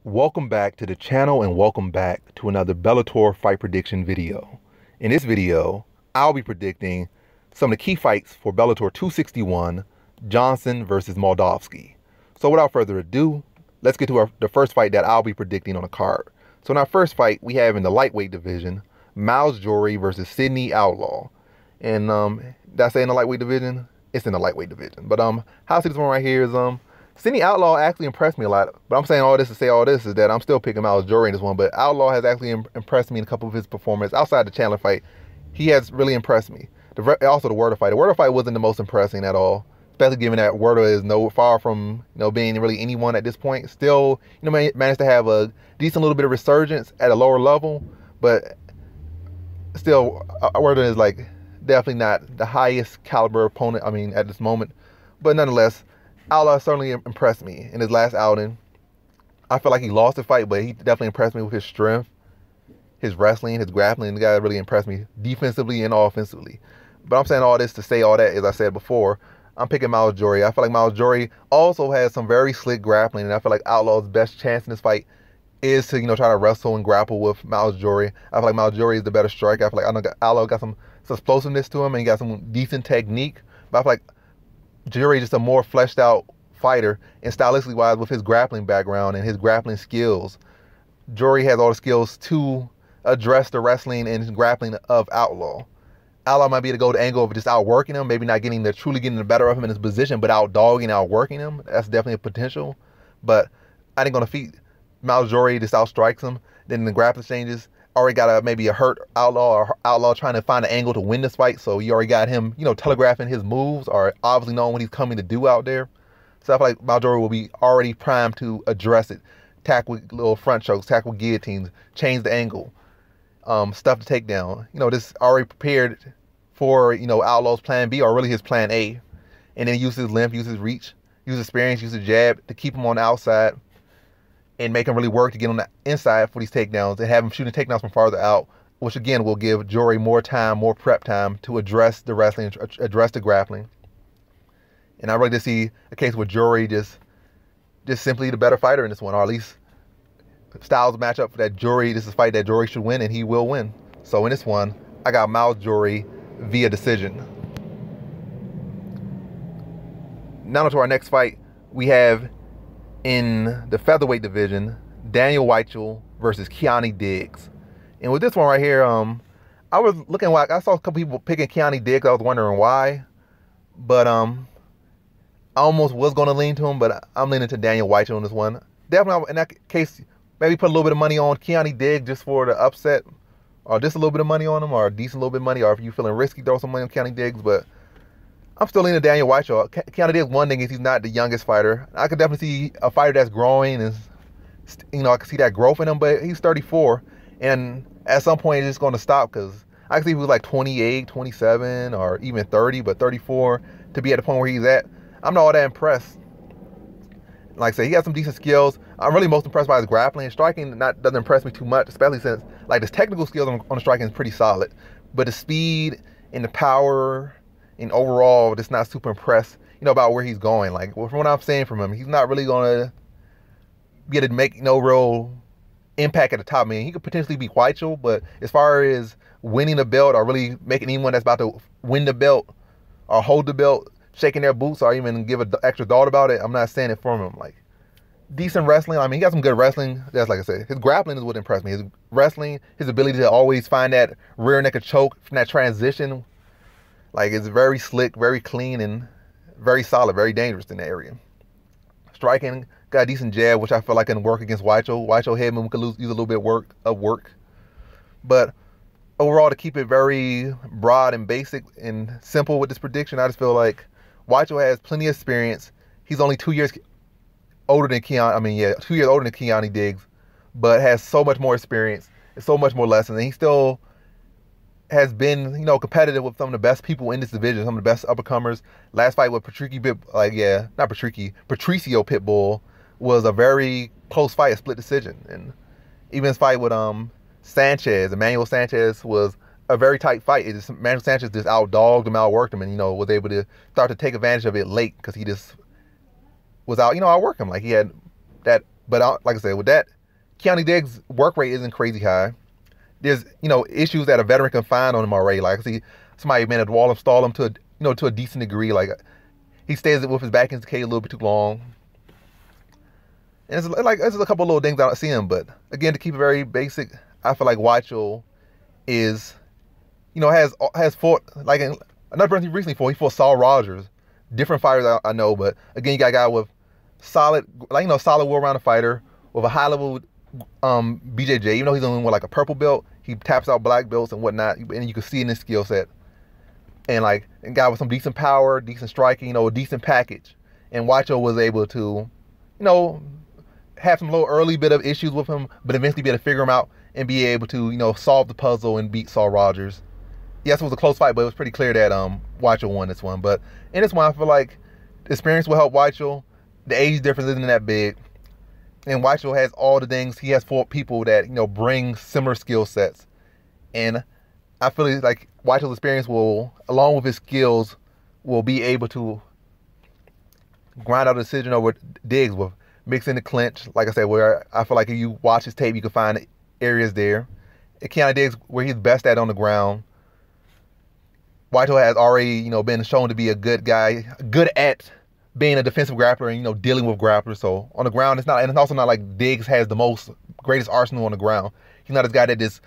Welcome back to the channel and welcome back to another Bellator fight prediction video. In this video, I'll be predicting some of the key fights for Bellator 261, Johnson versus Moldavsky. So without further ado, let's get to the first fight that I'll be predicting on the card. So in our first fight, we have in the lightweight division, Miles Jory versus Sydney Outlaw. And did I say in the lightweight division? It's in the lightweight division. But how I see this one right here is Sydney Outlaw actually impressed me a lot, but I'm saying all this to say all this is that I'm still picking Miles Jory in this one, but Outlaw has actually impressed me in a couple of his performances. Outside the Chandler fight, he has really impressed me. Also the Werder fight. The Werder fight wasn't the most impressing at all, especially given that Werder is far from being really anyone at this point. Still, managed to have a decent little bit of resurgence at a lower level, but still, Werder is definitely not the highest caliber opponent, at this moment. But nonetheless, Outlaw certainly impressed me in his last outing. I feel like he lost the fight, but he definitely impressed me with his strength, his wrestling, his grappling. The guy really impressed me defensively and offensively. But I'm saying all this to say all that, as I said before, I'm picking Miles Jory. I feel like Miles Jory also has some very slick grappling, and I feel like Outlaw's best chance in this fight is to try to wrestle and grapple with Miles Jory. I feel like Miles Jory is the better striker. I feel like Outlaw got some explosiveness to him, and he got some decent technique. But I feel like Jory is just a more fleshed out fighter, and stylistically wise, with his grappling background and his grappling skills, Jory has all the skills to address the wrestling and grappling of Outlaw. Outlaw might be able to go the angle of just outworking him, maybe not truly getting the better of him in his position, but outdogging, outworking him. That's definitely a potential. But I think on the feet, Miles Jory just outstrikes him. Then the grappling exchanges, already got maybe a hurt Outlaw, or Outlaw trying to find an angle to win this fight. So you already got him, telegraphing his moves, or obviously knowing what he's coming to do out there. So I feel like Miles Jory will be already primed to address it. Tack with little front chokes, tack with guillotines, change the angle, stuff the takedown. This already prepared for, Outlaw's plan B, or really his plan A. And then use his length, use his reach, use his experience, use his jab to keep him on the outside and make him really work to get on the inside for these takedowns and have him shooting takedowns from farther out, which again will give Jory more time, more prep time to address the wrestling, address the grappling. And I really just see a case where Jory just simply the better fighter in this one, or at least styles match up for that Jory. This is a fight that Jory should win, and he will win. So in this one, I got Miles Jory via decision. Now to our next fight, we have in the featherweight division, Daniel Weichel versus Keani Diggs. And with this one right here, I was looking I saw a couple people picking Keani Diggs. I was wondering why, but I almost was going to lean to him, but I'm leaning to Daniel Weichel on this one. Definitely, in that case, maybe put a little bit of money on Keani Diggs just for the upset, or just a little bit of money on him, or a decent little bit of money, or if you're feeling risky, throw some money on Keani Diggs. But I'm still leaning to Daniel Weichel. Keani Diggs, one thing is he's not the youngest fighter. I could definitely see a fighter that's growing, and I can see that growth in him, but he's 34, and at some point it's just going to stop, because I can see if he was like 28, 27, or even 30, but 34, to be at the point where he's at, I'm not all that impressed. Like I said, he has some decent skills. I'm really most impressed by his grappling. Striking doesn't impress me too much, especially since his technical skills on the striking is pretty solid. But the speed and the power and overall, just not super impressed, about where he's going. From what I'm saying from him, he's not really going to be able to make no real impact at the top. He could potentially be Weichel, but as far as winning the belt, or really making anyone that's about to win the belt or hold the belt shaking their boots, or even give an extra thought about it, I'm not saying it from him. Decent wrestling. He got some good wrestling. That's like I said. His grappling is what impressed me. His wrestling, his ability to always find that rear naked choke from that transition. It's very slick, very clean, and very solid, very dangerous in the area. Striking, got a decent jab, which I feel like can work against Weichel. Weichel head movement could use a little bit of work. But overall, to keep it very broad and basic and simple with this prediction, I just feel like Weichel has plenty of experience. He's only 2 years older than 2 years older than Keani Diggs, but has so much more experience and so much more lessons. And he still has been, competitive with some of the best people in this division, some of the best uppercomers. Last fight with Patricio Pitbull was a very close fight, a split decision. And even his fight with Emmanuel Sanchez was a very tight fight. Emmanuel Sanchez just outdogged him, outworked him, and was able to start to take advantage of it late, because he just was outwork him. He had that But like I said, with that, Keanu Diggs' work rate isn't crazy high. There's, issues that a veteran can find on him already. Like, I see somebody managed to wall him, stall him to a decent degree. Like, he stays with his back in his cage a little bit too long. And it's a couple of little things I don't see him. But again, to keep it very basic, I feel like Weichel is, has fought, like, another person he recently fought, he fought Saul Rogers. Different fighters I know, but again, you got a guy with solid, solid well-rounded fighter with a high-level BJJ. Even though he's only with like a purple belt, he taps out black belts and whatnot, and you can see in his skill set. And like a guy with some decent power, decent striking, a decent package. And Weichel was able to, have some little early bit of issues with him, but eventually be able to figure him out and be able to, solve the puzzle and beat Saul Rogers. Yes, it was a close fight, but it was pretty clear that Weichel won this one. But in this one, I feel like the experience will help Weichel. The age difference isn't that big. And Weichel has all the things. He has fought people that, bring similar skill sets. And I feel like Weichel's experience will, along with his skills, will be able to grind out a decision over Diggs with mixing the clinch. Like I said, where I feel like if you watch his tape, you can find areas there. And Keanu Diggs, where he's best at on the ground. Weichel has already, been shown to be a good guy, good at being a defensive grappler and, dealing with grapplers. So on the ground, and it's also not like Diggs has the greatest arsenal on the ground. He's not this guy that just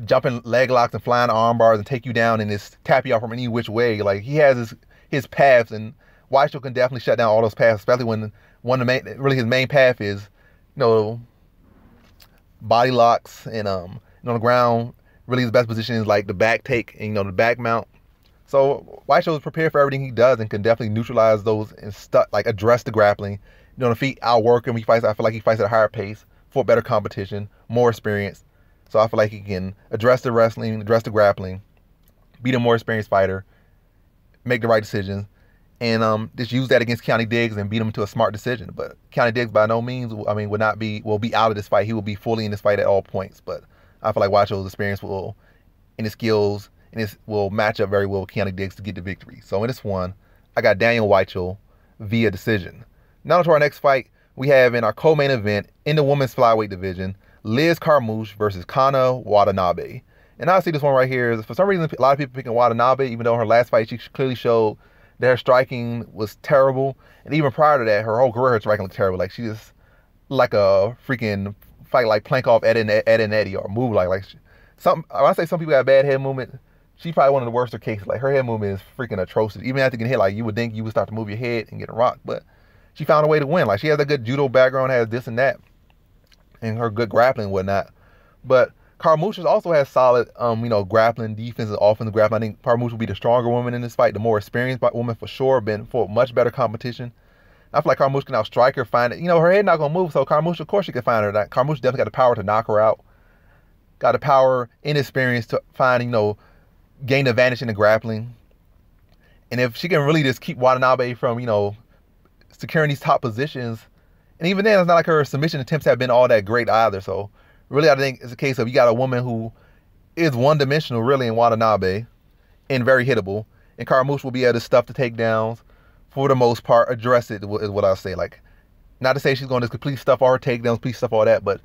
jumping leg locks and flying arm bars and take you down and just tap you out from any which way. Like, he has his paths, and Weichel can definitely shut down all those paths, especially when his main path is, body locks, and on the ground, really his best position is like the back take and, the back mount. So Weichel is prepared for everything he does and can definitely neutralize those and address the grappling. If he outwork him, I feel like he fights at a higher pace, for better competition, more experience. So I feel like he can address the wrestling, address the grappling, beat a more experienced fighter, make the right decisions, and just use that against Keanu Diggs and beat him to a smart decision. But Keanu Diggs by no means, will be out of this fight. He will be fully in this fight at all points. But I feel like Weichel's experience and his skills, and this will match up very well with Keanu Diggs to get the victory. So in this one, I got Daniel Weichel via decision. Now to our next fight, we have in our co-main event in the women's flyweight division, Liz Carmouche versus Kana Watanabe. And I see this one right here is, for some reason, a lot of people picking Watanabe, even though in her last fight, she clearly showed that her striking was terrible. And even prior to that, her whole career, her striking was terrible. Like, she just like a freaking fight like plank off Ed and Eddie, or move when I say some people got bad head movement, she's probably one of the worst cases. Like, her head movement is freaking atrocious. Even after getting hit, like, you would think you would start to move your head and get rocked, but she found a way to win. Like, she has a good judo background, has this and that, and her good grappling and whatnot. But Carmouche also has solid, grappling, defense, and offensive grappling. I think Carmouche will be the stronger woman in this fight, the more experienced woman for sure, been for much better competition. I feel like Carmouche can outstrike her, find it. Her head not going to move, so Carmouche, of course, she can find her. Carmouche definitely got the power to knock her out. Got the power and experience to find, gain advantage in the grappling. And if she can really just keep Watanabe from, securing these top positions, and even then, it's not like her submission attempts have been all that great either. So really, I think it's a case of you got a woman who is one-dimensional, really, in Watanabe, and very hittable. And Carmouche will be able to stuff the takedowns, for the most part, address it, is what I'll say. Like, not to say she's going to complete stuff all her takedowns, complete stuff all that, but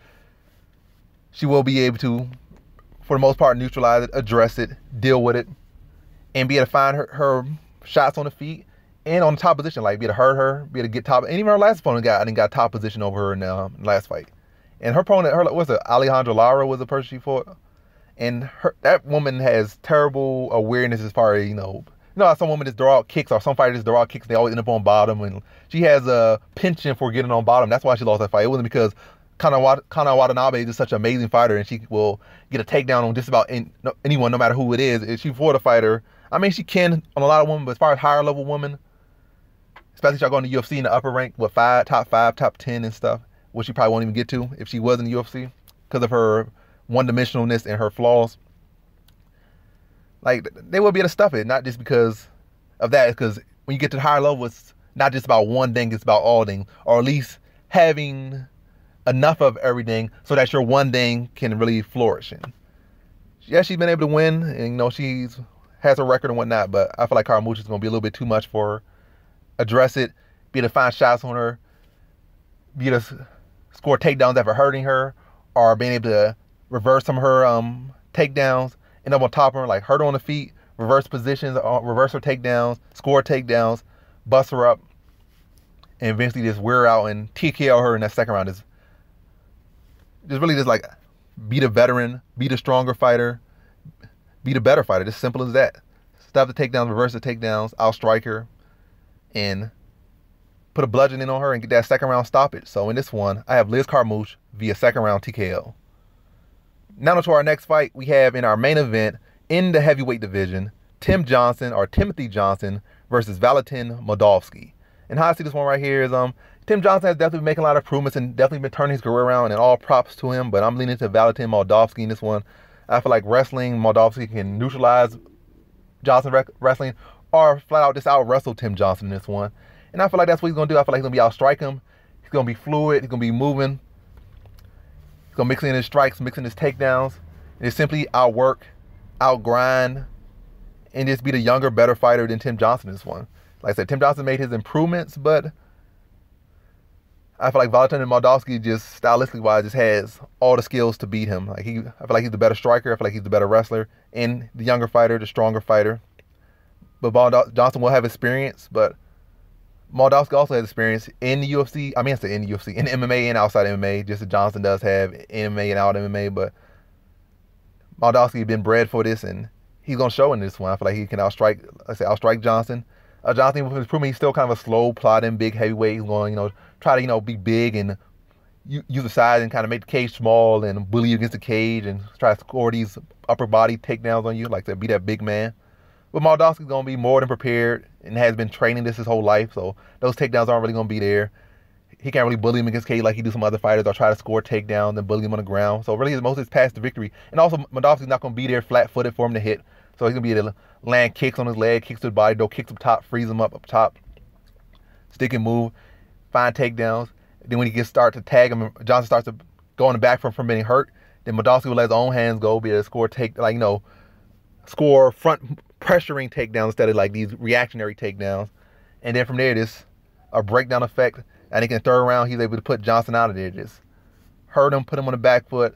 she will be able to, for the most part, neutralize it, address it, deal with it, and be able to find her shots on the feet and on the top position, like be able to hurt her, be able to get top. And even her last opponent got top position over her in the last fight. And her opponent, Alejandra Lara was the person she fought. And that woman has terrible awareness as far as, how some women just throw out kicks, or some fighters just throw out kicks, they always end up on bottom. And she has a penchant for getting on bottom. That's why she lost that fight. It wasn't because Kana Watanabe is just such an amazing fighter, and she will get a takedown on just about anyone, no matter who it is. If she fought a fighter, I mean, she can on a lot of women, but as far as higher level women, especially if y'all going to UFC in the upper rank, with top 5, top 10 and stuff, which she probably won't even get to if she was in the UFC because of her one-dimensionalness and her flaws. Like, they will be able to stuff it, not just because of that, because when you get to the higher level, it's not just about one thing, it's about all things, or at least having enough of everything so that your one thing can really flourish. And yeah, she's been able to win, and she's has a record and whatnot, but I feel like Carmouche is going to be a little bit too much for her. Address it, be able to find shots on her, be able to score takedowns after hurting her, or being able to reverse some of her takedowns, end up on top of her, like hurt her on the feet, reverse positions, reverse her takedowns, score takedowns, bust her up, and eventually just wear her out and TKO her in that second round. Just really just like beat a veteran, beat a stronger fighter, beat a better fighter. Just simple as that. Stop the takedowns, reverse the takedowns, outstrike her, and put a bludgeoning on her and get that second round stoppage. So in this one, I have Liz Carmouche via second round TKO. Now to our next fight, we have in our main event in the heavyweight division, Timothy Johnson versus Valentin Moldavsky. And how I see this one right here is Tim Johnson has definitely been making a lot of improvements and definitely been turning his career around, and all props to him, but I'm leaning to Valentin Moldavsky in this one. I feel like wrestling, Moldavsky can neutralize Johnson wrestling, or flat out just out wrestle Tim Johnson in this one. And I feel like that's what he's going to do. I feel like he's going to be outstrike him. He's going to be fluid. He's going to be moving. He's going to mix in his strikes, mix in his takedowns, and just simply outwork, outgrind, and just be the younger, better fighter than Tim Johnson in this one. Like I said, Tim Johnson made his improvements, but I feel like Valentin Moldavsky just stylistically wise just has all the skills to beat him. I feel like he's the better striker. I feel like he's the better wrestler, and the younger fighter, the stronger fighter. But Johnson will have experience, but Moldavsky also has experience in the UFC. I mean, I say in the UFC, in MMA and outside MMA. Just as Johnson does have MMA and out MMA, but Moldavsky has been bred for this, and he's gonna show in this one. I feel like he can outstrike Johnson. Johnson, with his improvement, he's still kind of a slow, plodding, big heavyweight. He's going, try to, be big and use the size and kind of make the cage small and bully you against the cage and try to score these upper body takedowns on you, like to be that big man. But Moldavsky's going to be more than prepared and has been training this his whole life, so those takedowns aren't really going to be there. He can't really bully him against cage like he do some other fighters, or try to score takedowns and bully him on the ground. So really, most of his path to victory. And also, Moldavsky's not going to be there flat-footed for him to hit. So he's going to be able to land kicks on his leg, kicks to the body, kicks up top, freeze him up top, stick and move, find takedowns. Then when he start to tag him, Johnson starts to go on the back from being hurt, then Moldavsky will let his own hands go, be able to score score front pressuring takedowns instead of like these reactionary takedowns. And then from there, just a breakdown effect. And he can third round, he's able to put Johnson out of there. Just hurt him, put him on the back foot,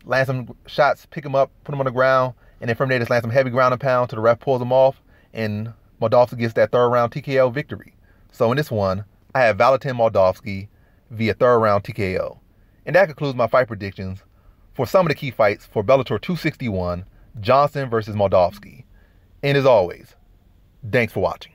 land some shots, pick him up, put him on the ground. And then from there, just land some heavy ground and pound till the ref pulls him off, and Moldavsky gets that third round TKO victory. So in this one, I have Valentin Moldavsky via third round TKO. And that concludes my fight predictions for some of the key fights for Bellator 261, Johnson versus Moldavsky. And as always, thanks for watching.